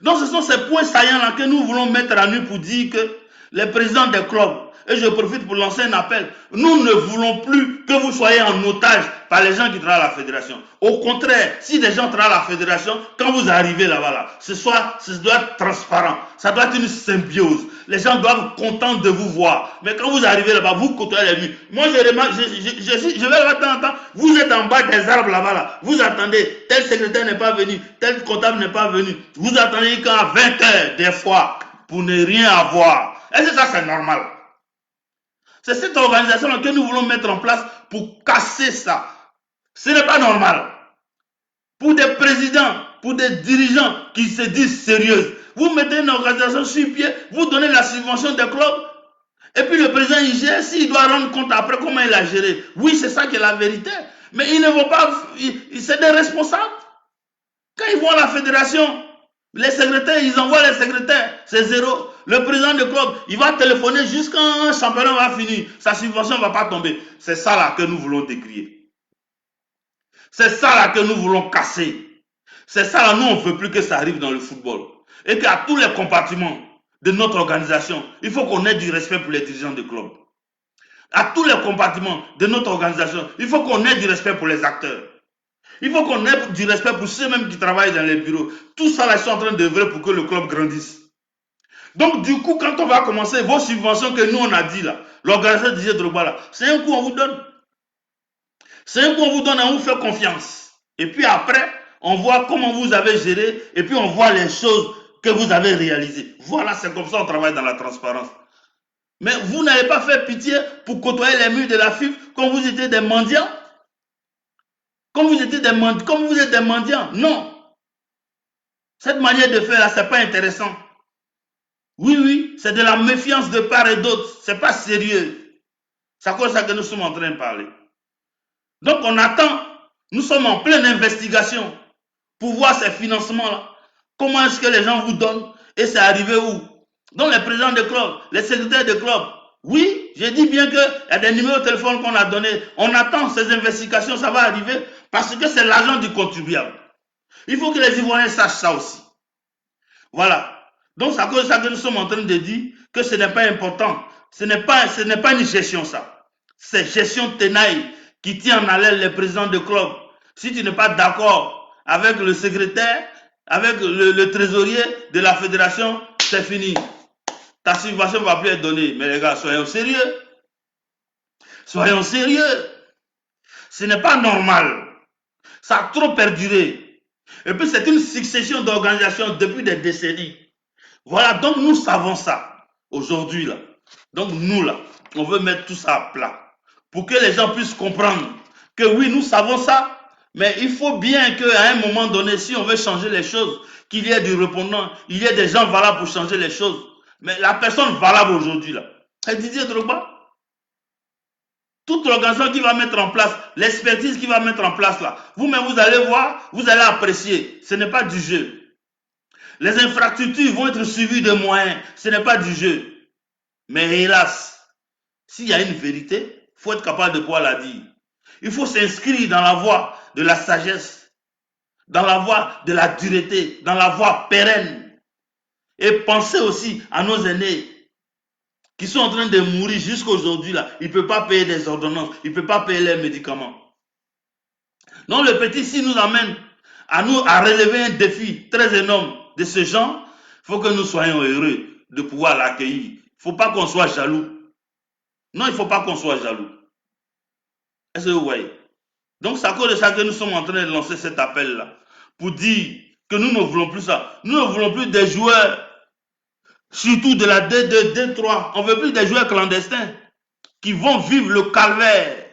Donc ce sont ces points saillants là que nous voulons mettre à nu pour dire que les présidents des clubs, et je profite pour lancer un appel, nous ne voulons plus que vous soyez en otage par les gens qui travaillent à la fédération. Au contraire, si des gens travaillent à la fédération, quand vous arrivez là-bas, là, ça doit être transparent, ça doit être une symbiose. Les gens doivent être contents de vous voir. Mais quand vous arrivez là-bas, vous côtoyez les murs. Moi, je remarque, je vais là-bas de temps en temps. Vous êtes en bas des arbres là-bas. Là. Vous attendez. Tel secrétaire n'est pas venu. Tel comptable n'est pas venu. Vous attendez qu'à 20 heures, des fois, pour ne rien avoir. Est-ce que ça, c'est normal? C'est cette organisation que nous voulons mettre en place pour casser ça. Ce n'est pas normal. Pour des présidents, pour des dirigeants qui se disent sérieux, vous mettez une organisation sur pied, vous donnez la subvention des clubs, et puis le président il gère, s'il doit rendre compte après comment il a géré. Oui, c'est ça qui est la vérité. Mais ils ne vont pas, c'est des responsables. Quand ils vont à la fédération, les secrétaires, ils envoient les secrétaires, c'est zéro. Le président du club, il va téléphoner jusqu'à un championnat va finir, sa subvention ne va pas tomber. C'est ça là que nous voulons décrier. C'est ça là que nous voulons casser. C'est ça là, nous on ne veut plus que ça arrive dans le football. Et qu'à tous les compartiments de notre organisation, il faut qu'on ait du respect pour les dirigeants de club. À tous les compartiments de notre organisation, il faut qu'on ait du respect pour les acteurs. Il faut qu'on ait du respect pour ceux mêmes qui travaillent dans les bureaux. Tout ça là, ils sont en train d'œuvrer pour que le club grandisse. Donc du coup, quand on va commencer, vos subventions que nous on a dit là, l'organisation disait Drogba là, c'est un coup on vous donne. C'est un coup on vous donne et on vous fait confiance. Et puis après, on voit comment vous avez géré et puis on voit les choses que vous avez réalisées. Voilà, c'est comme ça qu'on travaille dans la transparence. Mais vous n'avez pas fait pitié pour côtoyer les murs de la FIF quand vous étiez des mendiants. Comme vous êtes des mendiants. Non. Cette manière de faire là, c'est pas intéressant. Oui, c'est de la méfiance de part et d'autre. C'est pas sérieux. C'est à cause de ça que nous sommes en train de parler. Donc on attend, nous sommes en pleine investigation pour voir ces financements-là. Comment est-ce que les gens vous donnent et c'est arrivé où? Donc les présidents de club, les secrétaires de club, oui, j'ai dit bien qu'il y a des numéros de téléphone qu'on a donnés. On attend ces investigations, ça va arriver parce que c'est l'argent du contribuable. Il faut que les Ivoiriens sachent ça aussi. Voilà. Donc c'est à cause de ça que nous sommes en train de dire que ce n'est pas important. Ce n'est pas une gestion ça. C'est gestion tenaille qui tient en haleine les présidents de club. Si tu n'es pas d'accord avec le secrétaire, avec le trésorier de la fédération, c'est fini. Ta subvention ne va plus être donnée. Mais les gars, soyons sérieux. Soyons sérieux. Ce n'est pas normal. Ça a trop perduré. Et puis c'est une succession d'organisations depuis des décennies. Voilà, donc nous savons ça aujourd'hui là. Donc nous là, on veut mettre tout ça à plat pour que les gens puissent comprendre que oui, nous savons ça, mais il faut bien qu'à un moment donné, si on veut changer les choses, qu'il y ait du répondant, il y ait des gens valables pour changer les choses. Mais la personne valable aujourd'hui là, c'est Didier Drogba. Toute l'organisation qui va mettre en place, l'expertise qui va mettre en place là, vous-même vous allez voir, vous allez apprécier. Ce n'est pas du jeu. Les infrastructures vont être suivies de moyens. Ce n'est pas du jeu. Mais hélas, s'il y a une vérité, il faut être capable de pouvoir la dire. Il faut s'inscrire dans la voie de la sagesse, dans la voie de la dureté, dans la voie pérenne. Et penser aussi à nos aînés qui sont en train de mourir jusqu'à aujourd'hui. Ils ne peuvent pas payer des ordonnances, ils ne peuvent pas payer les médicaments. Donc le petit s'il nous amène à relever un défi très énorme de ce genre, il faut que nous soyons heureux de pouvoir l'accueillir. Il ne faut pas qu'on soit jaloux. Non, il ne faut pas qu'on soit jaloux. Est-ce que vous voyez? Donc c'est à cause de ça que nous sommes en train de lancer cet appel-là, pour dire que nous ne voulons plus ça. Nous ne voulons plus des joueurs, surtout de la D2, D3. On ne veut plus des joueurs clandestins qui vont vivre le calvaire.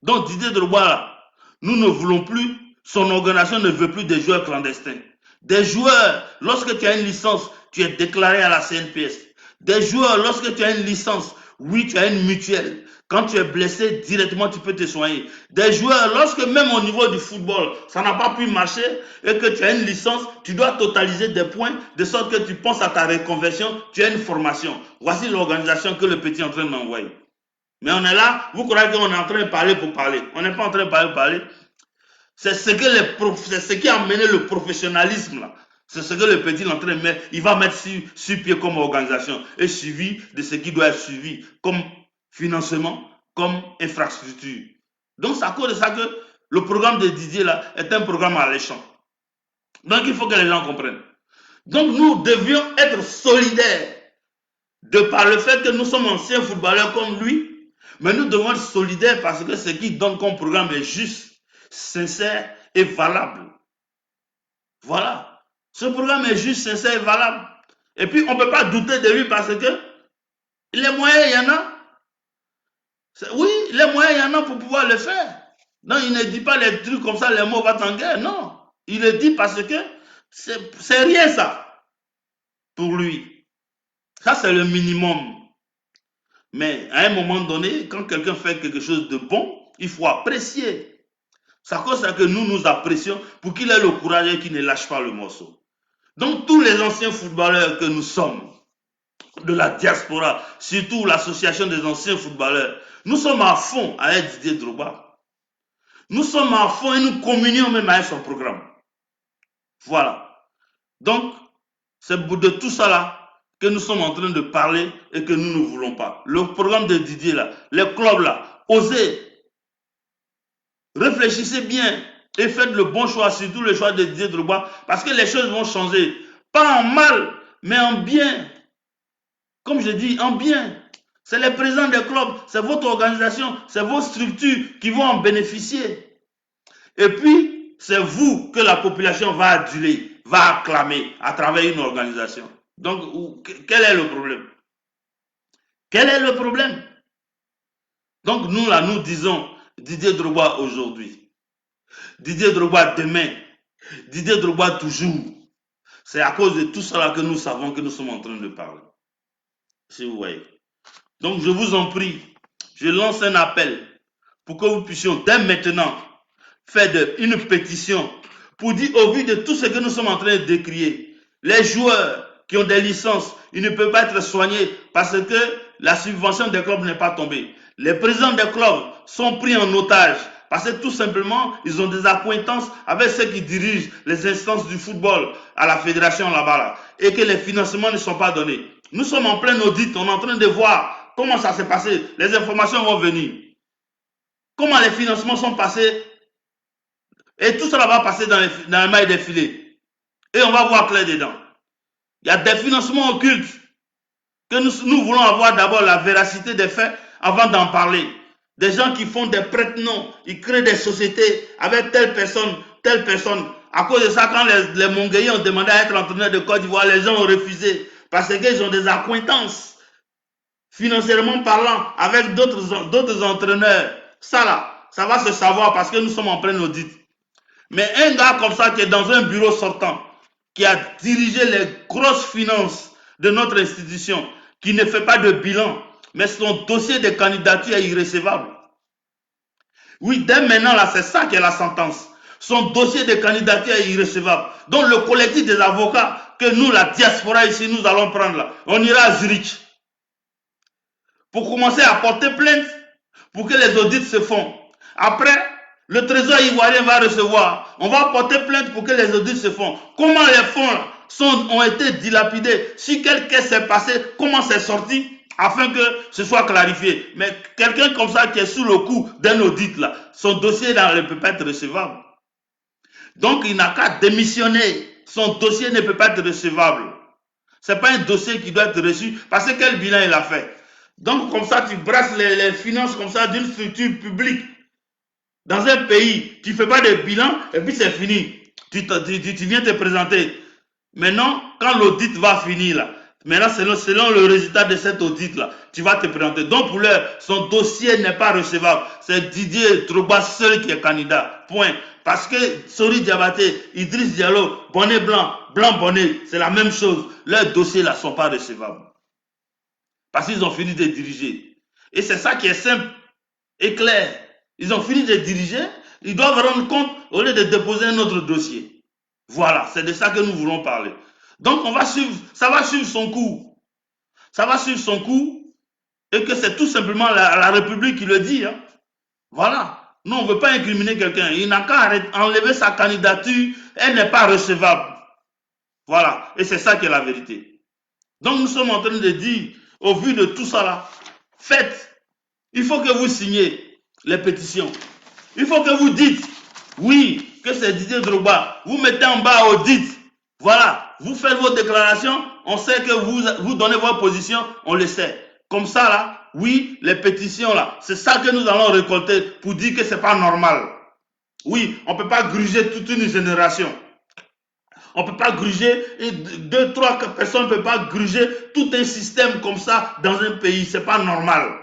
Donc Didier Drogba, nous ne voulons plus, son organisation ne veut plus des joueurs clandestins. Des joueurs, lorsque tu as une licence, tu es déclaré à la CNPS. Des joueurs, lorsque tu as une licence, oui, tu as une mutuelle. Quand tu es blessé, directement, tu peux te soigner. Des joueurs, lorsque même au niveau du football, ça n'a pas pu marcher et que tu as une licence, tu dois totaliser des points de sorte que tu penses à ta reconversion, tu as une formation. Voici l'organisation que le petit est en train d'envoyer. Mais on est là, vous croyez qu'on est en train de parler pour parler. On n'est pas en train de parler pour parler. C'est ce qui a amené le professionnalisme là. C'est ce que le petit est en train de mettre. Il va mettre sur pied comme organisation et suivi de ce qui doit être suivi comme financement, comme infrastructure. Donc c'est à cause de ça que le programme de Didier là est un programme alléchant. Donc il faut que les gens comprennent. Donc nous devions être solidaires de par le fait que nous sommes anciens footballeurs comme lui, mais nous devons être solidaires parce que ce qu'il donne comme programme est juste, sincère et valable. Voilà. Ce programme est juste, sincère et valable. Et puis, on ne peut pas douter de lui parce que les moyens, il y en a. Oui, les moyens, il y en a pour pouvoir le faire. Non, il ne dit pas les trucs comme ça, les mots vont en guerre. Non. Il le dit parce que c'est rien ça pour lui. Ça, c'est le minimum. Mais à un moment donné, quand quelqu'un fait quelque chose de bon, il faut apprécier. C'est à cause de ça que nous apprécions pour qu'il ait le courage et qu'il ne lâche pas le morceau. Donc, tous les anciens footballeurs que nous sommes, de la diaspora, surtout l'association des anciens footballeurs, nous sommes à fond avec Didier Drogba. Nous sommes à fond et nous communions même avec son programme. Voilà. Donc, c'est de tout ça là que nous sommes en train de parler et que nous ne voulons pas. Le programme de Didier là, les clubs là, osez, réfléchissez bien et faites le bon choix, surtout le choix de Didier Drogba, parce que les choses vont changer. Pas en mal, mais en bien. Comme je dis, en bien. C'est les présidents des clubs, c'est votre organisation, c'est vos structures qui vont en bénéficier. Et puis, c'est vous que la population va aduler, va acclamer à travers une organisation. Donc, quel est le problème? Quel est le problème? Donc, nous, là, nous disons Didier Drogba aujourd'hui, Didier Drogba demain, Didier Drogba toujours. C'est à cause de tout cela que nous savons que nous sommes en train de parler. Si vous voyez. Donc, je vous en prie, je lance un appel pour que vous puissiez dès maintenant faire une pétition pour dire au vu de tout ce que nous sommes en train de décrier, les joueurs qui ont des licences, ils ne peuvent pas être soignés parce que la subvention des clubs n'est pas tombée. Les présidents des clubs sont pris en otage parce que tout simplement, ils ont des accointances avec ceux qui dirigent les instances du football à la fédération là-bas là, et que les financements ne sont pas donnés. Nous sommes en plein audit, on est en train de voir comment ça s'est passé. Les informations vont venir. Comment les financements sont passés et tout cela va passer dans les mailles des filets. Et on va voir clair dedans. Il y a des financements occultes que nous voulons avoir d'abord la véracité des faits avant d'en parler. Des gens qui font des prête-noms, ils créent des sociétés avec telle personne, telle personne. À cause de ça, quand les Mongueïs ont demandé à être entraîneurs de Côte d'Ivoire, les gens ont refusé parce qu'ils ont des accointances, financièrement parlant, avec d'autres entraîneurs. Ça là, ça va se savoir parce que nous sommes en plein audit. Mais un gars comme ça qui est dans un bureau sortant, qui a dirigé les grosses finances de notre institution, qui ne fait pas de bilan, mais son dossier de candidature est irrécevable. Oui, dès maintenant, là, c'est ça qui est la sentence. Son dossier de candidature est irrécevable. Donc, le collectif des avocats que nous, la diaspora ici, nous allons prendre là, on ira à Zurich pour commencer à porter plainte pour que les audits se font. Après, le trésor ivoirien va recevoir. On va porter plainte pour que les audits se font. Comment les fonds ont été dilapidés? Si quelque s'est passé, comment c'est sorti? Afin que ce soit clarifié. Mais quelqu'un comme ça qui est sous le coup d'un audit, là, son dossier là, ne peut pas être recevable. Donc, il n'a qu'à démissionner. Son dossier ne peut pas être recevable. Ce n'est pas un dossier qui doit être reçu parce que quel bilan il a fait? Donc, comme ça, tu brasses les finances comme ça d'une structure publique. Dans un pays, tu ne fais pas de bilan et puis c'est fini. Tu viens te présenter. Maintenant, quand l'audit va finir, là, maintenant, selon le résultat de cet audit-là, tu vas te présenter. Donc, pour l'heure, son dossier n'est pas recevable. C'est Didier Drogba seul qui est candidat. Point. Parce que Sori Diabaté, Idriss Diallo, bonnet blanc, blanc bonnet, c'est la même chose. Leurs dossiers là ne sont pas recevables. Parce qu'ils ont fini de diriger. Et c'est ça qui est simple et clair. Ils ont fini de diriger, ils doivent rendre compte au lieu de déposer un autre dossier. Voilà, c'est de ça que nous voulons parler. Donc, ça va suivre son cours. Ça va suivre son cours et que c'est tout simplement la République qui le dit. Hein. Voilà. Nous, on ne veut pas incriminer quelqu'un. Il n'a qu'à enlever sa candidature, elle n'est pas recevable. Voilà. Et c'est ça qui est la vérité. Donc, nous sommes en train de dire, au vu de tout ça là, faites. Il faut que vous signiez les pétitions. Il faut que vous dites, oui, que c'est Didier Drogba. Vous mettez en bas audit. Voilà, vous faites vos déclarations on sait que vous donnez votre position, on le sait. Comme ça, là, oui, les pétitions, là, c'est ça que nous allons récolter pour dire que c'est pas normal. Oui, on ne peut pas gruger toute une génération. On ne peut pas gruger, deux, trois personnes ne peuvent pas gruger tout un système comme ça dans un pays. Ce n'est pas normal.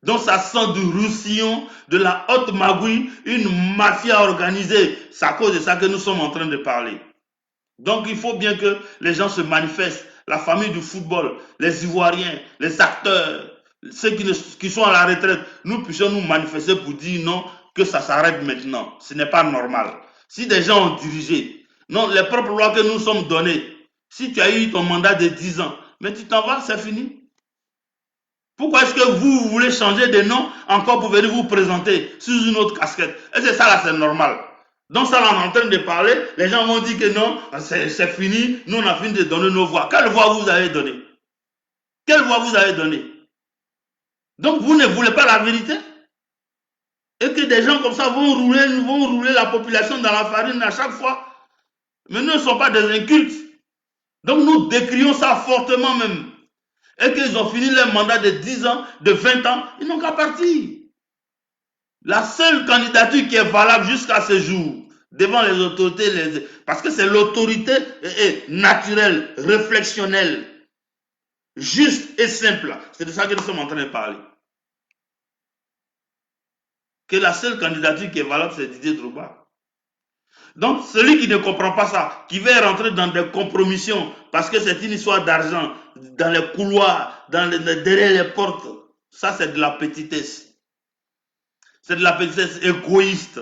Donc ça sent du roussillon, de la haute magouille, une mafia organisée. C'est à cause de ça que nous sommes en train de parler. Donc il faut bien que les gens se manifestent. La famille du football, les Ivoiriens, les acteurs, ceux qui sont à la retraite, nous puissions nous manifester pour dire non, que ça s'arrête maintenant. Ce n'est pas normal. Si des gens ont dirigé, non, les propres lois que nous sommes données, si tu as eu ton mandat de 10 ans, mais tu t'en vas, c'est fini. Pourquoi est-ce que vous voulez changer de nom encore pour venir vous présenter sous une autre casquette? Et c'est ça là, c'est normal. Donc ça là, on est en train de parler, les gens vont dire que non, c'est fini, nous on a fini de donner nos voix. Quelle voix vous avez donné? Quelle voix vous avez donné? Donc vous ne voulez pas la vérité? Et que des gens comme ça vont rouler la population dans la farine à chaque fois. Mais nous ne sommes pas des incultes. Donc nous décrions ça fortement même. Et qu'ils ont fini leur mandat de 10 ans, de 20 ans, ils n'ont qu'à partir. La seule candidature qui est valable jusqu'à ce jour, devant les autorités, parce que c'est l'autorité naturelle, réflexionnelle, juste et simple. C'est de ça que nous sommes en train de parler. Que la seule candidature qui est valable, c'est Didier Drogba. Donc, celui qui ne comprend pas ça, qui veut rentrer dans des compromissions, parce que c'est une histoire d'argent, dans les couloirs, derrière les portes, ça c'est de la petitesse. C'est de la petitesse égoïste.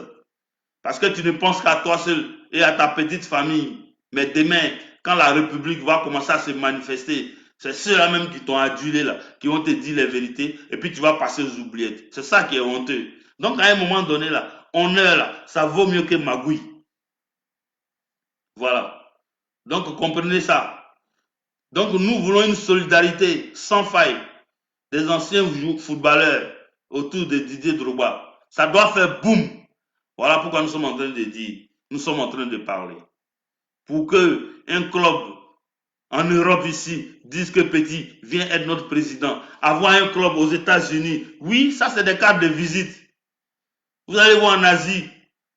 Parce que tu ne penses qu'à toi seul et à ta petite famille. Mais demain, quand la République va commencer à se manifester, c'est ceux-là même qui t'ont adulé, là, qui vont te dire les vérités, et puis tu vas passer aux oubliettes. C'est ça qui est honteux. Donc, à un moment donné, là, honneur, là, ça vaut mieux que magouille. Voilà. Donc, comprenez ça. Donc, nous voulons une solidarité sans faille des anciens footballeurs autour de Didier Drogba. Ça doit faire boum. Voilà pourquoi nous sommes en train de dire, nous sommes en train de parler. Pour que un club en Europe ici dise que Petit vient être notre président, avoir un club aux États-Unis, oui, ça c'est des cartes de visite. Vous allez voir en Asie,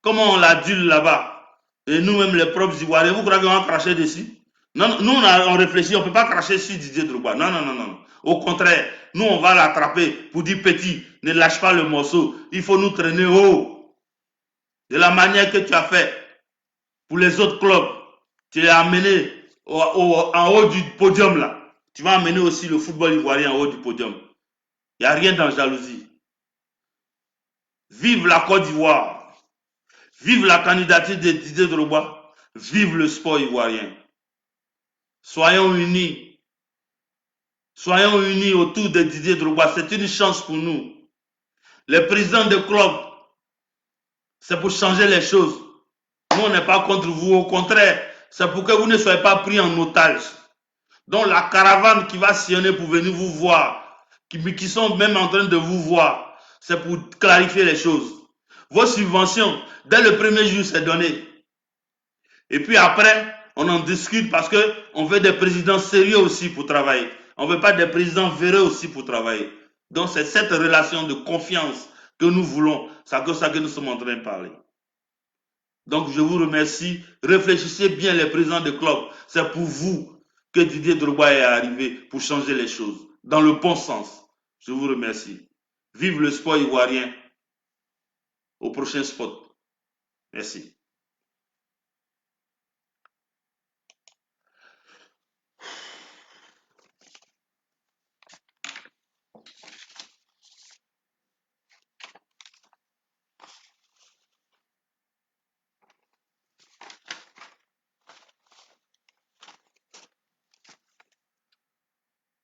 comment on l'adule là-bas. Et nous-mêmes, les propres Ivoiriens, vous croyez qu'on va cracher dessus? Non, nous, on réfléchit, on ne peut pas cracher sur Didier Drogba. Non, non, non, non. Au contraire, nous, on va l'attraper pour dire Petit, ne lâche pas le morceau. Il faut nous traîner haut. De la manière que tu as fait pour les autres clubs, tu l'as amené en haut du podium là. Tu vas amener aussi le football ivoirien en haut du podium. Il n'y a rien dans jalousie. Vive la Côte d'Ivoire. Vive la candidature de Didier Drogba. Vive le sport ivoirien. Soyons unis. Soyons unis autour de Didier Drogba. C'est une chance pour nous. Les présidents de club, c'est pour changer les choses. Nous, on n'est pas contre vous. Au contraire, c'est pour que vous ne soyez pas pris en otage. Donc, la caravane qui va sillonner pour venir vous voir, qui sont même en train de vous voir, c'est pour clarifier les choses. Vos subventions, dès le premier jour, c'est donné. Et puis après, on en discute parce qu'on veut des présidents sérieux aussi pour travailler. On ne veut pas des présidents véreux aussi pour travailler. Donc, c'est cette relation de confiance que nous voulons. C'est à ça que nous sommes en train de parler. Donc, je vous remercie. Réfléchissez bien les présidents de club. C'est pour vous que Didier Drogba est arrivé pour changer les choses dans le bon sens. Je vous remercie. Vive le sport ivoirien. Au prochain spot. Merci.